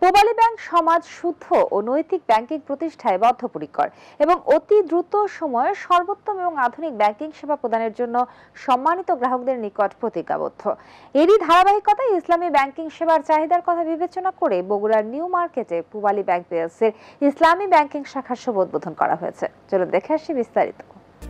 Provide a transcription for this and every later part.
Pubali bank সমাজ শুদ্ধ ও নৈতিক ব্যাংকিং প্রতিষ্ঠায় বদ্ধপরিকর এবং অতি দ্রুত সময়ে সর্বোত্তম এবং আধুনিক ব্যাংকিং সেবা প্রদানের জন্য সম্মানিত গ্রাহকদের নিকট প্রতিজ্ঞাবদ্ধ। এরই ধারাবাহিকতায় ইসলামী ব্যাংকিং সেবার চাহিদার কথা বিবেচনা করে বগুড়ার নিউ মার্কেটে পূবালী ব্যাংক পিএলসির ইসলামী ব্যাংকিং শাখার শুভ উদ্বোধন করা হয়েছে। চলুন দেখে আসি বিস্তারিত।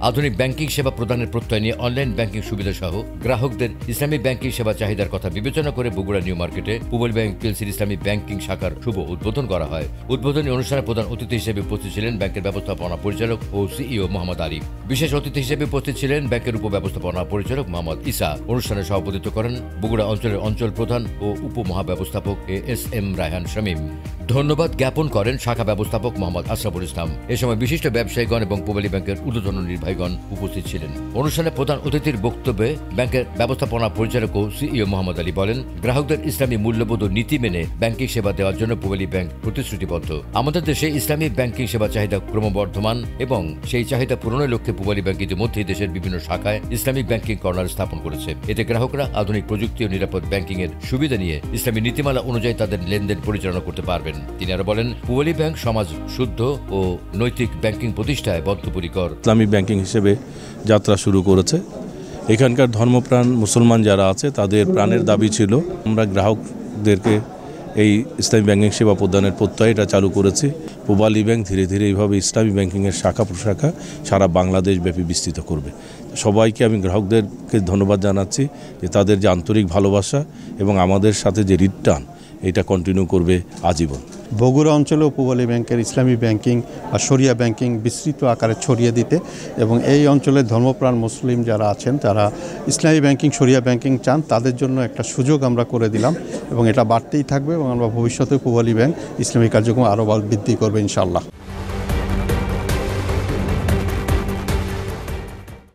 আধুনিক ব্যাংকিং সেবা প্রদানের প্রত্যয় নিয়ে অনলাইন ব্যাংকিং সুবিধা সহ গ্রাহকদের ইসলামী ব্যাংকিং সেবা চাহিদার কথা বিবেচনা করে বগুড়া নিউ মার্কেটে পূবালী ব্যাংক পিএলসির ইসলামী ব্যাংকিং শাখার শুভ উদ্বোধন করা হয়। উদ্বোধনী অনুষ্ঠানে প্রধান অতিথি হিসেবে উপস্থিত ছিলেন ব্যাংকের ব্যবস্থাপনা পরিচালক ও সিইও মোহাম্মদ আরিফ। বিশেষ অতিথি হিসেবে উপস্থিত ছিলেন ব্যাংকের উপব্যবস্থাপনা পরিচালক মোহাম্মদ ইসা। অনুষ্ঠানে সভাপতিত্ব করেন বগুড়া অঞ্চলের অঞ্চল প্রধান ও উপমহাব্যবস্থাপক এস.এম. রায়হান শামীম। ধন্যবাদ জ্ঞাপন করেন শাখা ব্যবস্থাপক মোহাম্মদ আশরাফুল ইসলাম। এ সময় বিশিষ্ট ব্যবসায়ীগণ এবং পূবালী ব্যাংকের ঊর্ধ্বতন নির্বাহীগণ উপস্থিত ছিলেন। অনুষ্ঠানে প্রধান অতিথির বক্তব্যে ব্যাংকের ব্যবস্থাপনা পরিচালক ও সিইও মোহাম্মদ আলী বলেন, গ্রাহকদের ইসলামী মূল্যবোধ ও নীতি মেনে ব্যাংকিং সেবা দেওয়ার জন্য পূবালী ব্যাংক প্রতিশ্রুতিবদ্ধ। আমাদের দেশে ইসলামী ব্যাংকিং সেবা চাহিদা ক্রমবর্ধমান এবং সেই চাহিদা পূরণের লক্ষ্যে পূবালী ব্যাংক ইতিমধ্যেই দেশের বিভিন্ন শাখায় ইসলামিক ব্যাংকিং কর্নার স্থাপন করেছে। এতে গ্রাহকরা আধুনিক প্রযুক্তি ও নিরাপদ ব্যাংকিং এর সুবিধা নিয়ে ইসলামী নীতিমালা অনুযায়ী তাদের লেনদেন পরিচালনা করতে পারবেন। তিনি আরো বলেন, পূবালী ব্যাংক সমাজ শুদ্ধ ও নৈতিক ব্যাংকিং প্রতিষ্ঠায় বদ্ধপরিকর। ইসলামী ব্যাংকিং হিসেবে যাত্রা শুরু করেছে। এখানকার ধর্মপ্রাণ মুসলমান যারা আছে তাদের প্রাণের দাবি ছিল আমরা গ্রাহকদেরকে এই ইসলামী ব্যাংকিং সেবা প্রদানের প্রত্যয় এটা চালু করেছি। পূবালী ব্যাংক ধীরে ধীরে এইভাবে ইসলামী ব্যাংকিংয়ের শাখা প্রশাখা সারা বাংলাদেশ ব্যাপী বিস্তৃত করবে। সবাইকে আমি গ্রাহকদেরকে ধন্যবাদ জানাচ্ছি যে তাদের যে আন্তরিক ভালোবাসা এবং আমাদের সাথে যে রিটার্ন এটা কন্টিনিউ করবে আজীবন। বগুড়া অঞ্চলেও পূবালী ব্যাংকের ইসলামী ব্যাংকিং আর শরিয়া ব্যাংকিং বিস্তৃত আকারে ছড়িয়ে দিতে এবং এই অঞ্চলের ধর্মপ্রাণ মুসলিম যারা আছেন তারা ইসলামী ব্যাংকিং শরিয়া ব্যাংকিং চান তাদের জন্য একটা সুযোগ আমরা করে দিলাম এবং এটা বাড়তেই থাকবে এবং আমরা ভবিষ্যতে পূবালী ব্যাংক ইসলামী কার্যক্রম আরও বৃদ্ধি করবে ইনশাআল্লাহ।